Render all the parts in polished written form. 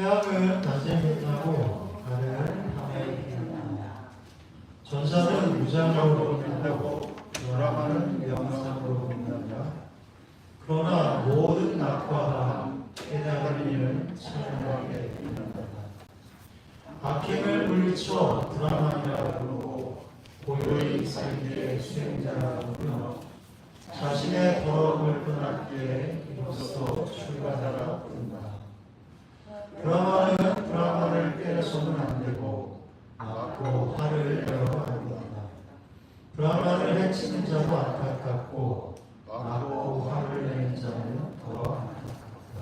태양은 낮에 빛나고 달은 밤에 빛난다. 전사는 무장으로 빛나고 브라하는 영상으로 빛난다. 그러나 모든 낙과가 깨달은 이는 찬란하게 빛난다. 아킴을 물리쳐 브라만이라고 부르고 고요히 살기의 수행자라고 부르며 자신의 더러움을 떠났기에 이로써 출가자라 부른다. 브라만은 브라만을 때려서는 안 되고 막고 화를 내어 안 된다. 브라만을 해치는 자도 안타깝고 막고 화를 내는 자는 더 안타깝다.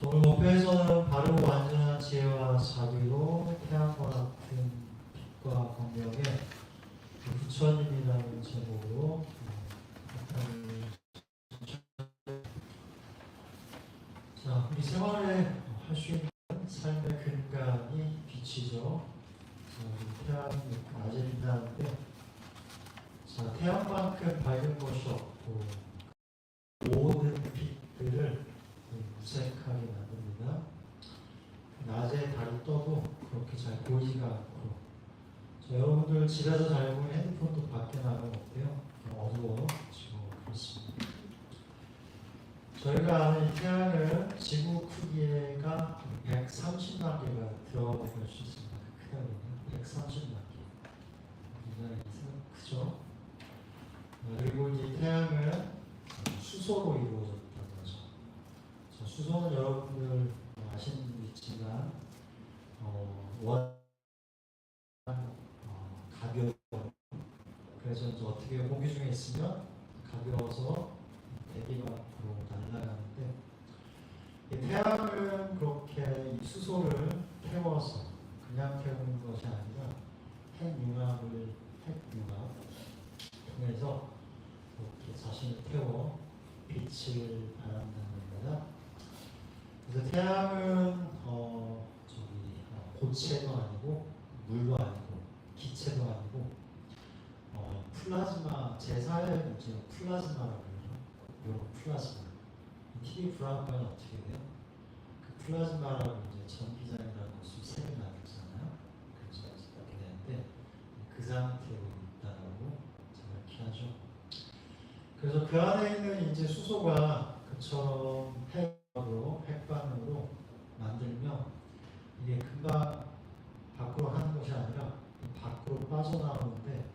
오늘 목표에서는 바르고 완전한 지혜와 자비로 태양과 같은 빛과 광명의 부처님이라는 제목으로 자, 우리 생활에 할 수 있는 삶의 근간이 빛이죠. 자, 태양이 낮에 빛나는데 자, 태양만큼 밝은 것이 없고 모든 빛들을 무색하게 만듭니다. 낮에 달이 떠도 그렇게 잘 보이지가 않고 자, 여러분들 집에서 잘 보이는 핸드폰도 밖에 나가면 어때요? 어두워지고 그렇습니다. 저희가 아는 이 태양은 지구 크기가 130만 개가 들어갈 수 있습니다. 크다고요. 130만 개. 굉장히 크죠? 그리고 이 태양은 수소로 이루어졌다고 하죠. 자, 수소는 여러분들 아시는 분도 있지만 가벼워. 그래서 이제 어떻게 공기 중에 있으면 가벼워서 대기 밖으로 날아가는데 이 태양은 그렇게 이 수소를 태워서 그냥 태우는 것이 아니라 핵융합 통해서 이렇게 자신을 태워 빛을 발한다는 겁니다. 그래서 태양은 고체도 아니고 물도 아니고 기체도 아니고 플라즈마 제4의 이제 플라즈마라고 그러죠. 이런 플라즈마. TV 브라운관은 어떻게 돼요? 그 플라즈마라고 이제 전기장이라는 것을 색을 나누잖아요. 그래서 이렇게 되는데 그 상태로 있다라고 이렇게 하죠. 그래서 그 안에 있는 이제 수소가 그처럼 핵반으로 만들면 이게 금방 밖으로 하는 것이 아니라 밖으로 빠져나오는데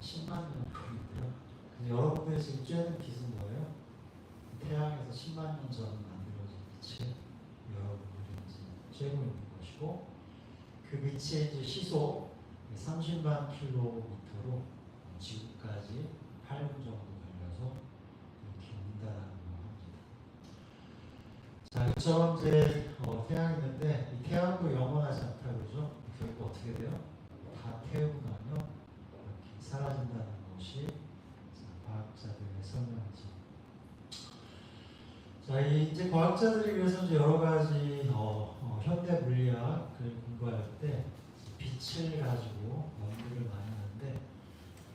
10만 년 걸린대요. 여러분들이 지금 쬐는 빛은 뭐예요? 태양에서 10만 년 전 만들어진 빛을 여러분들이 이제 쬐고 있는 것이고 그 빛의 이제 시속 30만 킬로미터로 지구까지 8분 정도 걸려서 이렇게 온다는 겁니다. 자, 이처럼 이제 태양이 있는데 이 태양도 영원하지 않다고 그러죠. 결국 어떻게 돼요? 다 태우고 나면 이렇게 사라진다는 것이 과학자들의 설명이죠. 자, 이제 과학자들이 그래서 이제 여러 가지 현대 물리학을 공부할 때 빛을 가지고 연구를 많이 하는데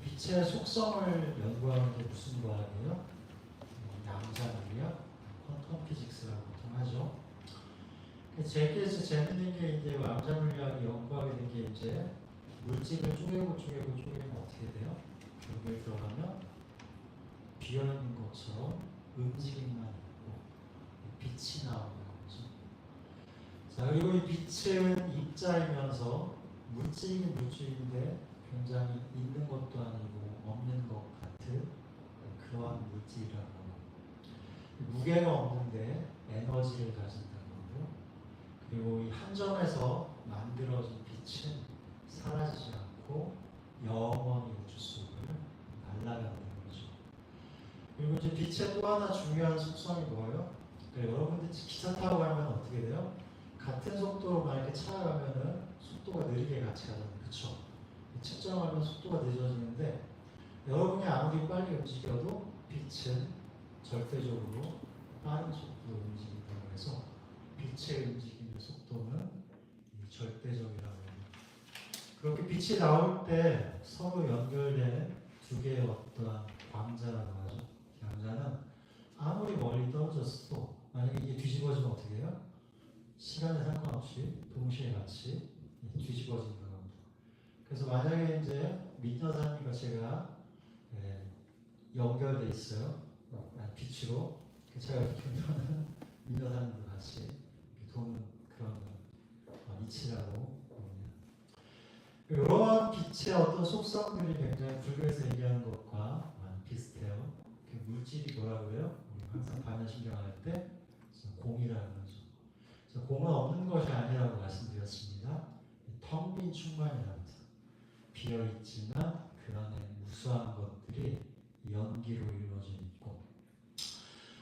빛의 속성을 연구하는 게 무슨 과학이에요? 양자 물리학, 퀀텀 피직스라고 보통 하죠. 제게 재밌는 게 이제 양자 물리학이 연구하게 된 게 이제 물질을 쪼개고 어떻게 돼요? 여기에 들어가면 비어있는 것처럼 움직임만 있고 빛이 나오는 거죠. 자, 그리고 이 빛은 입자이면서 물질이긴 물질인데 굉장히 있는 것도 아니고 없는 것 같은 그러한 물질이라고 합니다. 무게가 없는데 에너지를 가진다는 거고요. 그리고 이 한 점에서 만들어진 빛은 사라지지 않고 영원히 우주 속을 날아가는 거죠. 그리고 이제 빛의 또 하나 중요한 속성이 뭐예요? 여러분들 기차 타고 가면 어떻게 돼요? 같은 속도로 만약에 차가 가면은 속도가 느리게 같이 가잖아요. 그렇죠? 측정하면 속도가 늦어지는데 여러분이 아무리 빨리 움직여도 빛은 절대적으로 빠른 속도로 움직인다고 해서 빛의 움직이는 속도는 절대적이라고 합니다. 그렇게 빛이 나올 때 서로 연결된 두 개의 어떠한 광자라고 하죠. 광자는 아무리 멀리 떨어졌어도 만약에 이게 뒤집어지면 어떻게 해요? 시간에 상관없이 동시에 같이 뒤집어지는 겁니다. 그래서 만약에 이제 민여산과 제가 연결돼 있어요. 빛으로 제가 이렇게 보면 민여산으로 같이 도는 그런 이치라고 봅니다. 이러한 빛의 어떤 속성들이 굉장히 불교에서 얘기하는 것과 비슷해요. 물질이 뭐라고요? 우리 항상 반야신경 할 때 공이라는 거죠. 그래서 공은 없는 것이 아니라고 말씀드렸습니다. 텅 빈 충만이랍니다. 비어있지만 그 안에 무수한 것들이 연기로 이루어져 있고,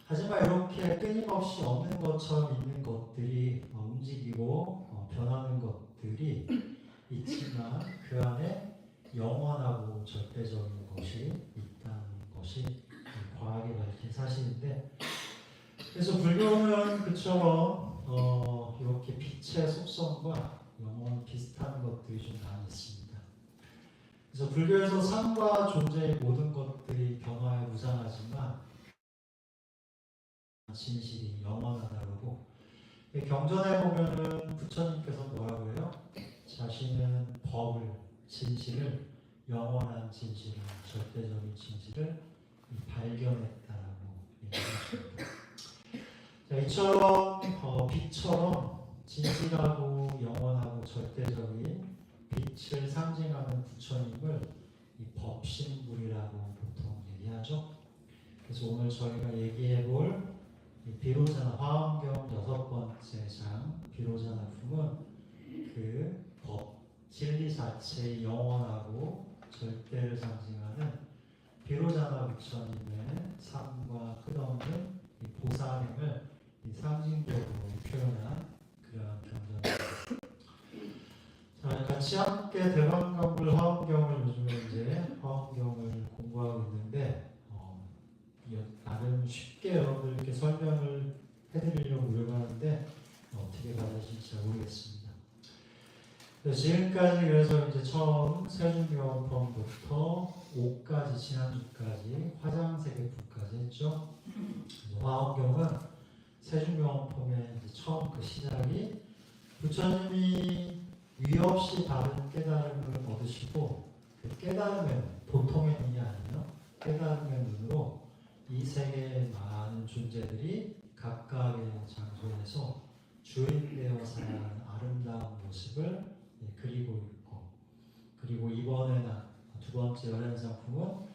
하지만 이렇게 끊임없이 없는 것처럼 있는 것들이 움직이고 변하는 것들이 있지만 그 안에 영원하고 절대적인 것이 있다는 것이 과학의 밝힌 사실인데, 그래서 불교는 그처럼 이렇게 빛의 속성과 영원 비슷한 것들이 좀 많이 있습니다. 그래서 불교에서 삶과 존재의 모든 것들이 변화에 무상하지만 진실이 영원하다고, 경전에 보면은 부처님께서 뭐라고 해요? 자신은 법을, 진실을, 영원한 진실을, 절대적인 진실을 발견했다라고 얘기합니다. 이처럼 빛처럼 진실하고 영원하고 절대적인 빛을 상징하는 부처님을 이 법신불이라고 보통 얘기하죠. 그래서 오늘 저희가 얘기해볼 비로자나 화엄경 6번째 장 비로자나 품은 그 법, 진리 자체의 영원하고 절대를 상징하는 비로자나 부처님의 삶과 끝없는 이 보살행을 이 상징적으로 표현한 그러한 경전입니다. 자, 같이 함께 대방강불 화엄경을 요즘에 이제 화엄경을 공부하고 있는데 나름 쉽게 여러분들께 설명을 해드리려고 노력하는데 어떻게 받아질지 잘 모르겠습니다. 지금까지 그래서 이제 처음 세중명법부터 5까지 지난주까지 화장세계품까지 했죠. 화엄경은 세중명법의 처음 그 시작이 부처님이 위 없이 바른 깨달음을 얻으시고 그 깨달음의 보통의 눈이 아니에요. 깨달음의 눈으로 이 세계의 많은 존재들이 각각의 장소에서 주인되어 사는 아름다운 모습을 그리고 있고, 그리고 이번에는 두 번째 열애상품은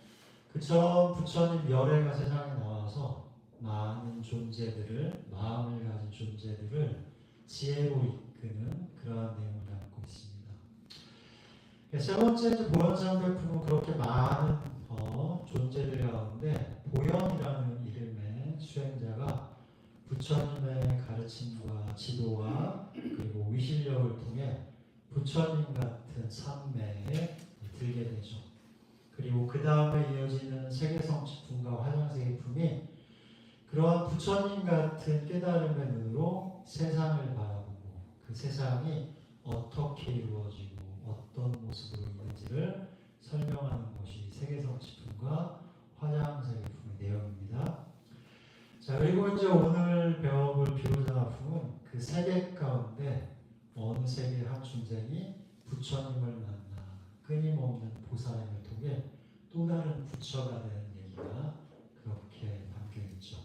그처럼 부처님 열애가 세상에 나와서 많은 존재들을, 마음을 가진 존재들을 지혜로 이끄는 그러한 내용을 담고 있습니다. 세 번째 보현상별품은 그렇게 많은 존재들 가운데 보현이라는 이름의 수행자가 부처님의 가르침과 지도와 그리고 위실력을 통해 부처님 같은 산매에 들게 되죠. 그리고 그 다음에 이어지는 세계성취품과 화장세계품이 그러한 부처님 같은 깨달음의 눈으로 세상을 바라보고 그 세상이 어떻게 이루어지고 어떤 모습으로 있는지를 설명하는 것이 세계성취품과 화장세계품의 내용입니다. 자, 그리고 이제 오늘 배워볼 비로자나품은 그 세계 가운데 어느 세계 한 존재이 부처님을 만나 끊임없는 보살행을 통해 또 다른 부처가 되는 얘기가 그렇게 담겨있죠.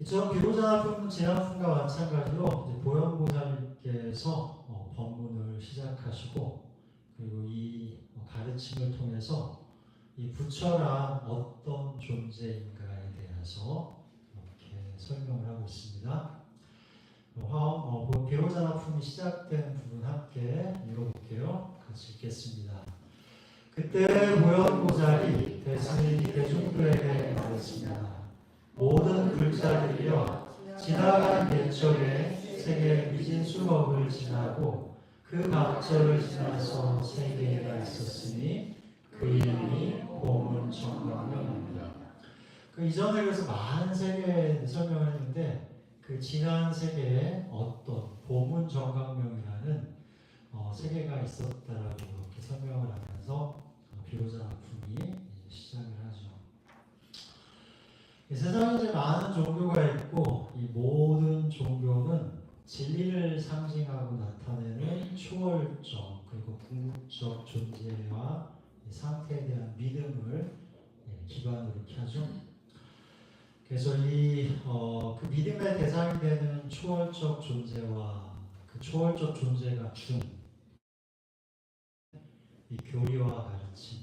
이처럼 비로자나품은 지난품과 마찬가지로 이제 보현보살님께서 법문을 시작하시고 그리고 이 가르침을 통해서 이 부처란 어떤 존재인가에 대해서 이렇게 설명을 하고 있습니다. 비로자나품이 시작된 부분 함께 읽어볼게요. 같이 읽겠습니다. 그때 보현보살이 대중들에게 말했습니다. 모든 불자들이여 지나간 개척에 세계 미진수법을 지나고 그 각절을 지나서 세계가 있었으니 그 이름이 보문정광명입니다. 그 이전에 그래서 많은 세계 설명을 했는데 그 지난 세계에 어떤 보문정광명이라는 세계가 있었다라고 그렇게 설명을 하면서 비로자나품이 시작을 하죠. 세상에 이제 많은 종교가 있고 이 모든 종교는 진리를 상징하고 나타내는 초월적 그리고 궁극적 존재와 상태에 대한 믿음을 기반으로 이렇게 하죠. 그래서 그 믿음의 대상이 되는 초월적 존재와 그 초월적 존재가 준 이 교리와 가르침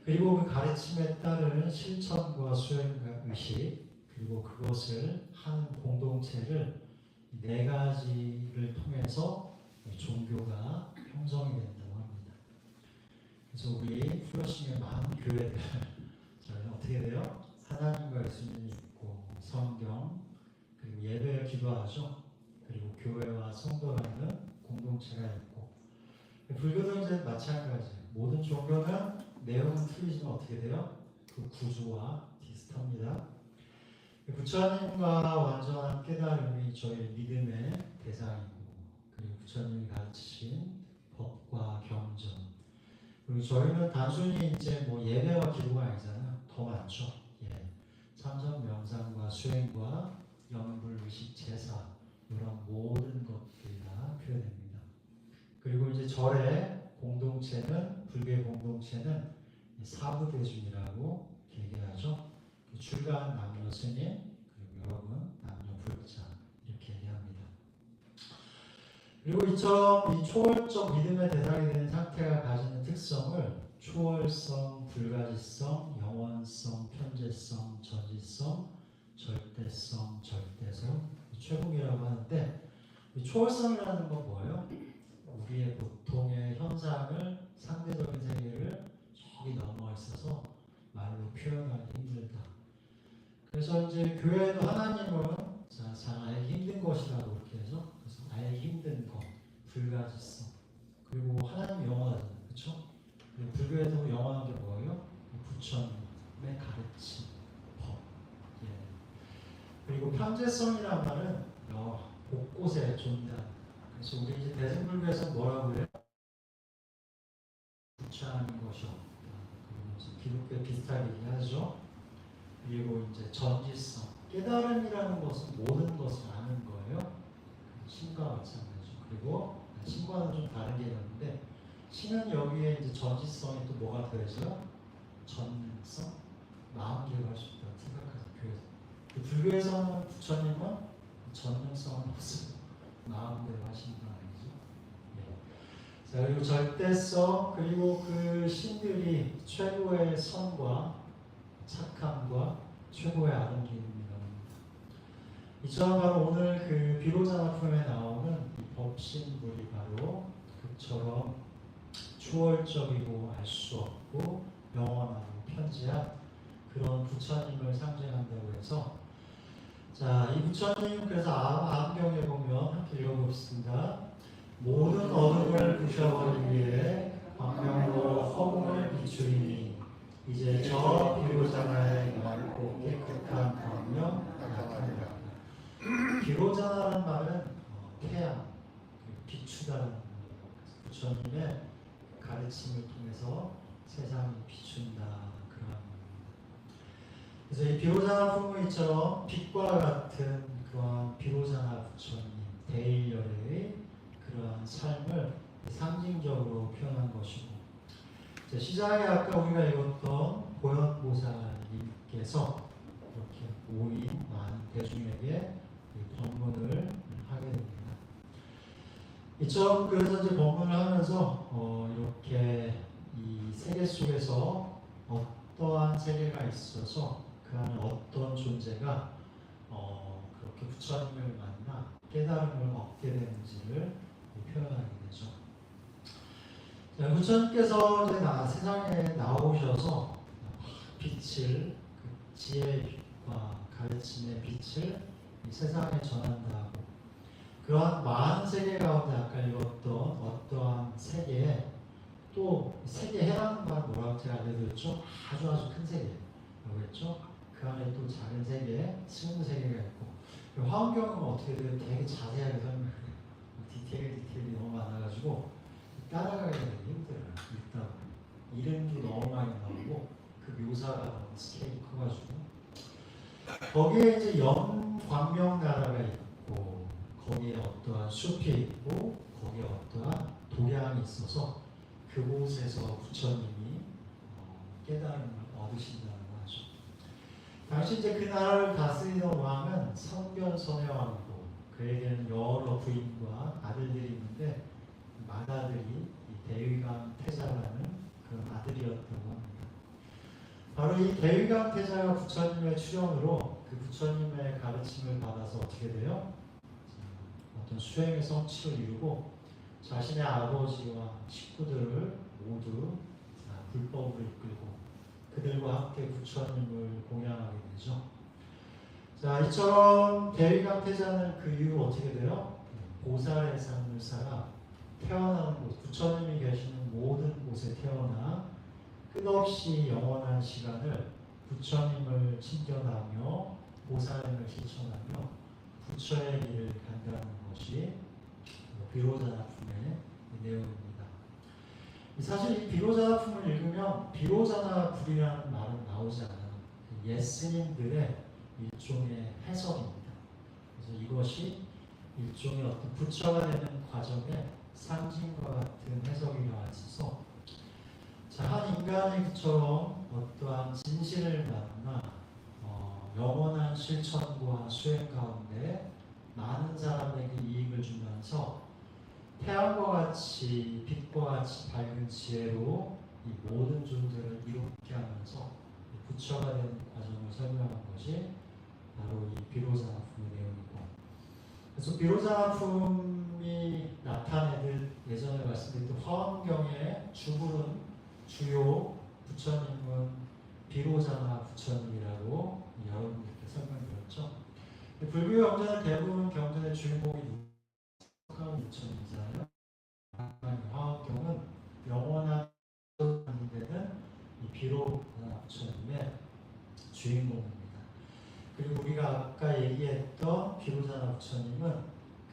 그리고 그 가르침에 따른 실천과 수행과 의식 그리고 그것을 하는 공동체를 네 가지를 통해서 종교가 형성이 된다고 합니다. 그래서 우리 플러싱의 많은 교회들 어떻게 돼요? 하나님과 예수님을 믿고 성경 그리고 예배를 기도하죠. 그리고 교회와 성도라는 공동체가 있고 불교도 이제 마찬가지예요. 모든 종교는 내용은 틀리지만 어떻게 돼요? 그 구조와 비슷합니다. 부처님과 완전한 깨달음이 저희 믿음의 대상이고 그리고 부처님이 가르치신 법과 경전 그리고 저희는 단순히 이제 뭐 예배와 기도가 아니잖아요. 더 많죠. 참선 명상과 수행과 영불 의식 제사 이런 모든 것들이 다 표현됩니다. 그리고 이제 절의 공동체는 불교의 공동체는 사부대중이라고 얘기하죠. 출가한 남녀 스님 그리고 여러분 남녀 불자 이렇게 얘기합니다. 그리고 이처럼 이 초월적 믿음의 대상이 되는 상태가 가지는 특성을 초월성, 불가지성, 영원성, 편재성, 전지성, 절대성, 절대성, 최고이라고 하는데 이 초월성이라는 건 뭐예요? 우리의 보통의 현상을 상대적인 세계를 저기 넘어 있어서 말로 표현하기 힘들다. 그래서 이제 교회도 하나님은 잘 알기 힘든 것이라고 이렇게 해서 그래서 알기 힘든 것, 불가지성 그리고 하나님 영원하잖아요, 그렇죠? 불교에도 영원한 게 뭐예요? 부처님의 가르침, 법. 그리고 편재성이란 말은 곳곳에 존재하는. 그래서 우리 이제 대승불교에서 뭐라고 그래요? 부처하는 것이 없다. 그리고 기독교 비슷하게 얘기하죠. 그리고 이제 전지성, 깨달음이라는 것은 모든 것을 아는 거예요. 신과 마찬가지죠. 그리고 신과는 좀 다른 개념인데 신은 여기에 이제 전지성이 또 뭐가 되죠? 전능성, 마음계를 할 수 있다고 생각하죠. 교회에서. 불교에서는 부처님은 전능성은 없어요. 마음대로 하시는 건 아니죠. 자, 그리고 절대성, 그리고 그 신들이 최고의 선과 착함과 최고의 아름다움입니다. 이처럼 바로 오늘 그 비로자나품에 나오는 이 법신불이 바로 그처럼 초월적이고 알 수 없고 영원하고 편지한 그런 부처님을 상징한다고 해서 자, 이 부처님 그래서 암경에 보면 함께 읽어보겠습니다. 모든 어둠을 부셔버리기 위해 광명으로 허공을 비추리니 이제 저 비로자나의 맑고 깨끗한 광명 나타나리라. 비로자나라는 말은 태양, 비추다라는 말이에요. 부처님의 가르침을 통해서 세상이 비춘다 그런 말입니다. 그래서 이 비로자나 풍문이처럼 빛과 같은 그러한 비로자나 부처님 대일열의 그러한 삶을 상징적으로 표현한 것이고 시장에 아까 우리가 읽었던 보현보살님께서 이렇게 모인 많은 대중에게 법문을 하게 됩니다. 이처럼 그래서 이제 법문을 하면서 이렇게 이 세계 속에서 어떠한 세계가 있어서 그 안에 어떤 존재가 그렇게 부처님을 만나 깨달음을 얻게 되는지를 표현하게 되죠. 자, 부처님께서 이제 세상에 나오셔서 빛을 그 지혜의 빛과 가르침의 빛을 이 세상에 전한다 하고 그러한 많은 세계 가운데 아까 읽었던 어떠한 세계에 또 세계 해라는 말 뭐라고 제가 알려드렸죠? 아주 큰 세계라고 했죠? 그 안에 또 작은 세계, 스무 세계가 있고 화엄경은 어떻게 돼요? 되게 자세하게 설명해요. 디테일이 너무 많아가지고 따라가기가 되게 힘들어요. 읽다 이름도 너무 많이 나오고 그 묘사가 너무 스케일이 커가지고 거기에 이제 영광명 나라가 있고 거기에 어떠한 숲이 있고 거기에 어떠한 도량이 있어서 그곳에서 부처님이 깨달음을 얻으신다고 하죠. 당시 이제 그 나라를 다스리던 왕은 성변선해왕이고 그에게는 여러 부인과 아들들이 있는데 맏아들이 이 대위강 태자라는 그런 아들이었다고 합니다. 바로 이 대위강 태자가 부처님의 출현으로 그 부처님의 가르침을 받아서 어떻게 돼요? 어떤 수행의 성취를 이루고 자신의 아버지와 식구들을 모두 불법으로 이끌고 그들과 함께 부처님을 공양하게 되죠. 자, 이처럼 대위강 태자는 그 이후로 어떻게 돼요? 보살의 삶을 살아 태어나는 곳, 부처님이 계시는 모든 곳에 태어나 끝없이 영원한 시간을 부처님을 친견하며 보살행을 실천하며 부처의 길을 간다는 것이 비로자나품의 내용입니다. 사실 이 비로자나품을 읽으면 비로자나불이라는 말은 나오지 않아요. 예스님들의 일종의 해석입니다. 그래서 이것이 일종의 어떤 부처가 되는 과정의 상징과 같은 해석이 나와있어서 한 인간이 그처럼 어떠한 진실을 만나 영원한 실천과 수행 가운데 많은 사람에게 이익을 주면서 태양과 같이 빛과 같이 밝은 지혜로 이 모든 존재를 이롭게 하면서 부처가 되는 과정을 설명한 것이 바로 이 비로자나품의 내용이고, 그래서 비로자나품이 나타내듯 예전에 말씀드렸던 화엄경의 주요 부처님은 비로자나 부처님이라고 여러분들께 설명드렸죠. 불교 경전은 대부분 경전의 주인공이 석가모니 부처님이잖아요. 화엄경은 영원한 데는 이 비로자나 부처님의 주인공입니다. 그리고 우리가 아까 얘기했던 비로자나 부처님은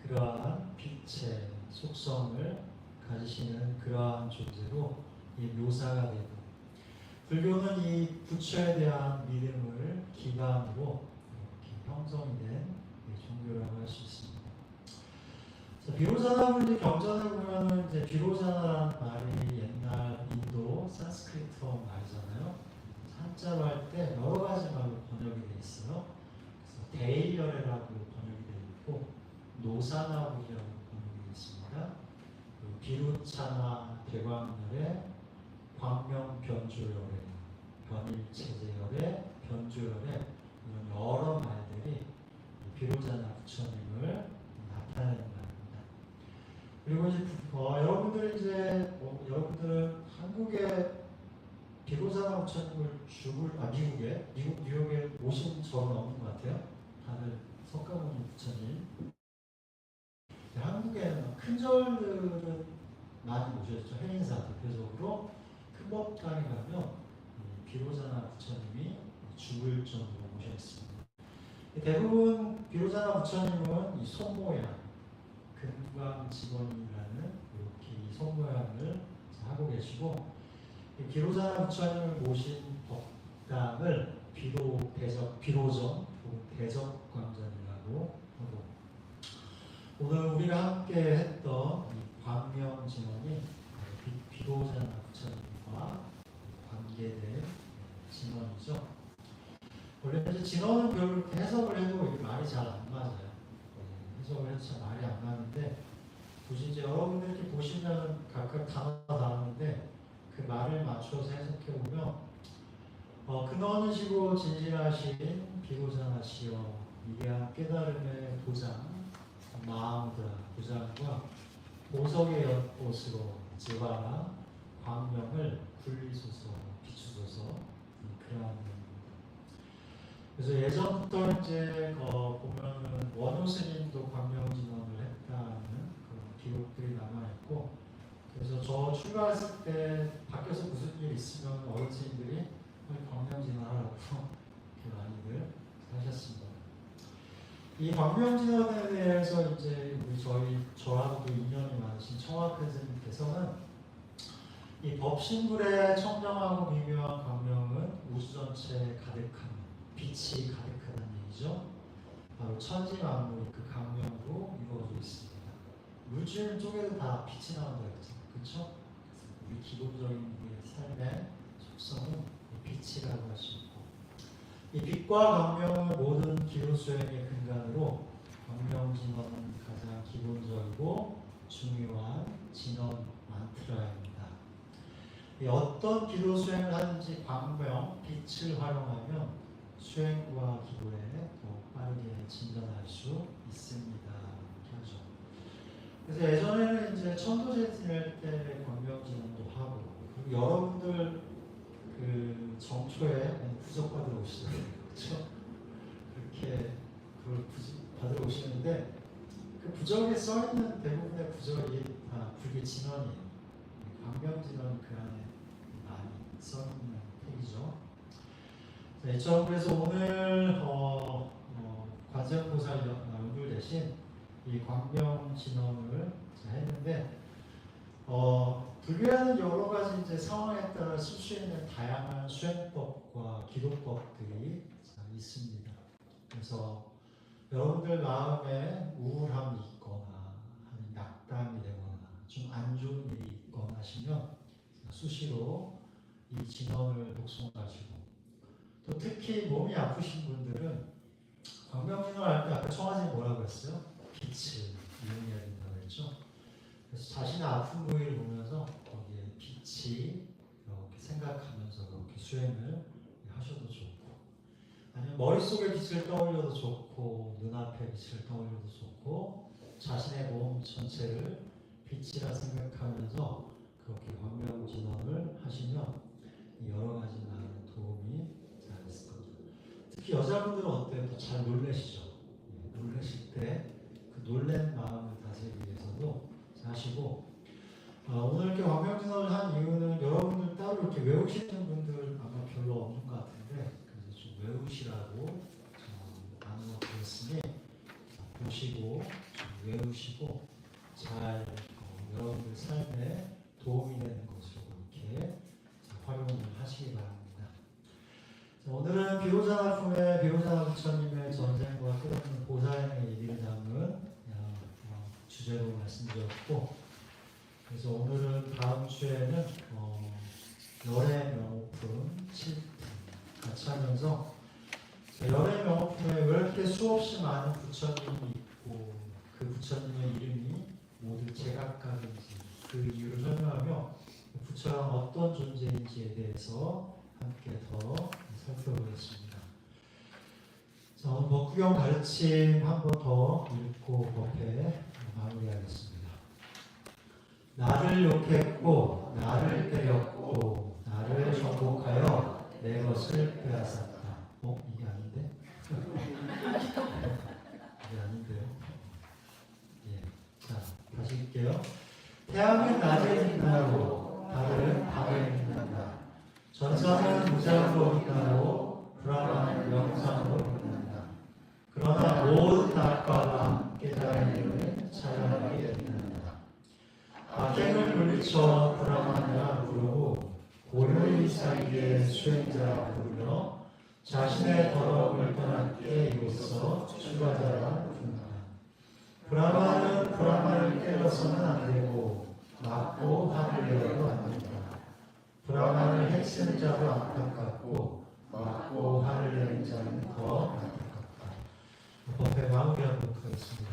그러한 빛의 속성을 가지시는 그러한 존재로 이 묘사가 되고, 불교는 이 부처에 대한 믿음을 기반으로 이렇게 형성이 된 종교라고 할 수 있습니다. 자, 비로자나를 경전을 보면은 이제 비로자나라는 말이 옛날 인도 산스크리트어 말이잖아요. 한자로 할 때 여러 가지 말로 번역이 되어 있어요. 그래서 대일열애라고 번역이 되어 있고 노사나불이라고 번역이 되어 있습니다. 비루차나 대광열애, 광명변조열애, 변일체제열애, 변조열애 이런 여러 말들이 비로자나 부처님을 나타내는 말입니다. 그리고 이제 여러분들은 한국에 비로자나 부처님을 미국 뉴욕에 오신 적은 없는 것 같아요. 다들 석가모니 부처님. 한국에는 큰 절들은 많이 모셨죠. 행인사 대표적으로 큰 법당에 가면 비로자나 부처님이 죽을 정도로 모셔 있습니다. 대부분 비로자나 부처님은 이 손모양, 금광직원이라는 이렇게 이 손모양을 하고 계시고, 비로자나 부처님을 모신 법당을 비로정 혹은 대적광전이라고 하고, 오늘 우리가 함께 했던 이 광명진원이 비로자나 부처님과 관계된 진원이죠. 원래 이제 진원은 별로 해석을 해도 이게 말이 잘 안 맞아요. 해석을 해도 잘 말이 안 맞는데, 굳이 이제 여러분들 이렇게 보시면 각각 단어가 다른데 그 말을 맞춰서 해석해 보면 근원이시고 진실하신 비로자나시여 위대한 깨달음의 도장 마하무드라 도장과 보석의 연꽃으로 지화나 광명을 굴리소서 비추소서 그러한 내용입니다. 그래서 예전부터 이제 보면은 원효 스님도 광명진원을 했다는 그런 기록들이 남아있고, 그래서 저 출가했을 때 밖에서 무슨 일 있으면 어르신들이 광명진원하라고 이렇게 많이들 하셨습니다. 이 광명진원에 대해서 이제 저하고도 인연이 많으신 청학근 스님께서는 이 법신불에 청정하고 미묘한 광명은 우주 전체에 가득한 빛이 가득하다는 얘기죠. 강명이죠. 바로 천지 만물이 그 강명으로 이루어져 있습니다. 물질 쪽에도 다 빛이 나온다 했잖아요. 그렇죠? 우리 기본적인 우리의 삶의 속성은 빛이라고 할 수 있고, 이 빛과 광명은 모든 기도 수행의 근간으로 광명진언은 가장 기본적이고 중요한 진언 만트라입니다. 어떤 기도 수행을 하든지 광명, 빛을 활용하면 수행과 기도에 더 빠르게 진전할 수 있습니다. 이렇게 하죠. 그래서 예전에는 이제 천도제 지낼 때 광명진언도 하고, 그리고 여러분들 그 정초에 부적받으러 오시잖아요. 그렇죠? 그렇게 그걸 받으러 오시는데 그 부적에 써있는 대부분의 부적이 다 불교 진언이에요. 광명진언 그 안에 많이 써있는 책이죠. 그래서 오늘 관세음보살 연불 대신 이 광명진언을 했는데 불교에는 여러 가지 이제 상황에 따라 쓸 수 있는 다양한 수행법과 기도법들이 있습니다. 그래서 여러분들 마음에 우울함이 있거나 낙담이 되거나 좀 안 좋은 일이 있거나 하시면 수시로 이 진언을 독송하시고, 또 특히 몸이 아프신 분들은 광명진언 할 때 아까 청하진이 뭐라고 했어요? 빛을 이용해야 된다고 했죠. 그래서 자신의 아픈 부위를 보면서 거기에 빛이 이렇게 생각하면서 이렇게 수행을 하셔도 좋고, 아니면 머릿속에 빛을 떠올려도 좋고, 눈앞에 빛을 떠올려도 좋고, 자신의 몸 전체를 빛이라 생각하면서 그렇게 광명진언을 하시면 여러 가지 나는 도움이 잘 있을 겁니다. 특히 여자분들은 어때요? 또 잘 놀라시죠? 놀라실 때 그 놀란 마음을 다스리기 위해서도 하시고, 오늘 이렇게 광명진언을 한 이유는 여러분들 따로 이렇게 외우시는 분들 아마 별로 없는 것 같은데, 그래서 좀 외우시라고 나누어 드렸으니 보시고 좀 외우시고 잘 여러분들 삶에 도움이 되는 것으로 이렇게 활용을 하시기 바랍니다. 자, 오늘은 비로자나품의 비로자나 부처님의 전생과 끝없는 보살행의 얘기를 담은 주제로 말씀드렸고, 그래서 오늘은 다음 주에는 열의 명호품 7품 같이 하면서 열의 명호품에 왜 이렇게 수없이 많은 부처님이 있고 그 부처님의 이름이 모두 제각각인지 그 이유를 설명하며 부처가 어떤 존재인지에 대해서 함께 더 살펴보겠습니다. 자, 오늘 법구경 가르침 한 번 더 읽고 법회 마무리하겠습니다. 나를 욕했고 나를 때렸고 나를 정복하여 내 것을 빼앗았다. 이게 아닌데? 이게 아닌데요? 예. 자, 다시 읽게요. 태양은 낮에 빛나고 달은 밤에 빛난다. 전사는 무장으로 빛나고 브라만은 영상으로 빛난다. 그러나 모든 낮과 밤 깨달은 이름은 찬란하게 빛난다. 악행을 물리쳐 브라만이라 부르고 고요히 살기에 수행자라 부르며 자신의 더러움을 떠났기에 이로써 출가자라 부른다. 브라만은 브라만을 때려서는 안 되고 맞고 화를 내어도 안 된다. 브라만을 해치는 자도 안타깝고 맞고 화를 내는 자는 더 안타깝다. 법회 마무리하도록 하겠습니다.